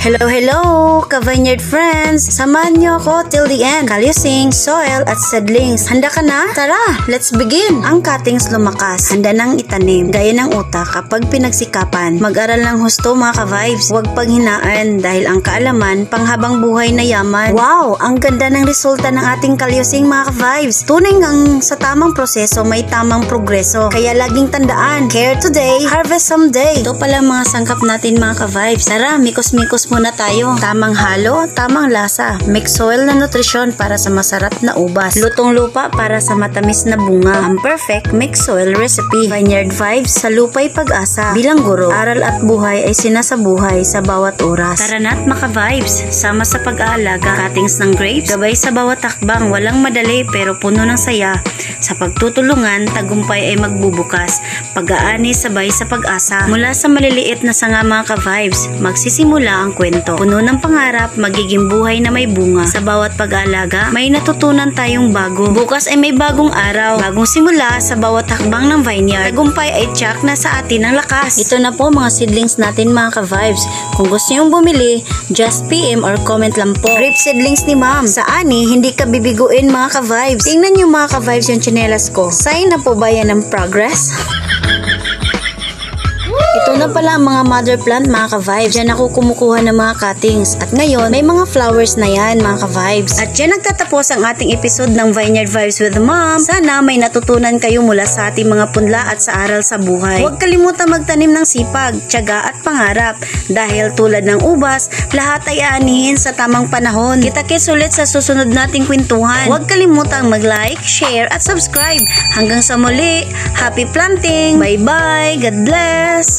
Hello, ka-vineyard friends! Samahan niyo ako till the end. Kalyusing, soil, at seedlings. Handa ka na? Tara, let's begin! Ang cuttings lumakas. Handa nang itanim. Gaya ng utak kapag pinagsikapan. Mag-aral ng husto mga ka-vibes. Huwag panghinaan dahil ang kaalaman, panghabang buhay na yaman. Wow! Ang ganda ng resulta ng ating kalyusing mga ka-vibes. Tunay ngang sa tamang proseso may tamang progreso. Kaya laging tandaan, care today, harvest someday. Ito pala mga sangkap natin mga ka-vibes. Tara, mikos-mikos muna tayo. Tamang halo, tamang lasa. Mix soil na nutrisyon para sa masarap na ubas. Lutong lupa para sa matamis na bunga. Ang perfect mix soil recipe. Vineyard vibes sa lupa'y pag-asa. Bilang guro, aral at buhay ay sinasabuhay sa bawat oras. Tara na't maka-vibes. Sama sa pag-aalaga. Cuttings ng grapes. Gabay sa bawat takbang. Walang madali pero puno ng saya. Sa pagtutulungan, tagumpay ay magbubukas. Pag-aani sabay sa pag-asa. Mula sa maliliit na sanga mga ka-vibes, magsisimula ang kwento. Puno ng pangarap, magiging buhay na may bunga. Sa bawat pag-aalaga, may natutunan tayong bago. Bukas ay may bagong araw. Bagong simula sa bawat hakbang ng vineyard. Tagumpay ay tiyak na sa atin ang lakas. Ito na po mga seedlings natin mga ka-vibes. Kung gusto niyong bumili, just PM or comment lang po. Grape seedlings ni ma'am. Sa ani, hindi ka bibiguin mga ka-vibes. Tingnan niyo mga ka-vibes yung tsinelas ko. Sign na po ba yan ng progress? Ito na pala ang mga mother plant mga ka-vibes. Diyan ako kumukuha ng mga cuttings. At ngayon, may mga flowers na yan mga ka-vibes. At diyan nagtatapos ang ating episode ng Vineyard Vibes with Mom. Sana may natutunan kayo mula sa ating mga punla at sa aral sa buhay. Huwag kalimutan magtanim ng sipag, tiyaga at pangarap. Dahil tulad ng ubas, lahat ay aanihin sa tamang panahon. Kita-kits ulit sa susunod nating kwentuhan. Huwag kalimutang mag-like, share at subscribe. Hanggang sa muli, happy planting! Bye-bye! God bless!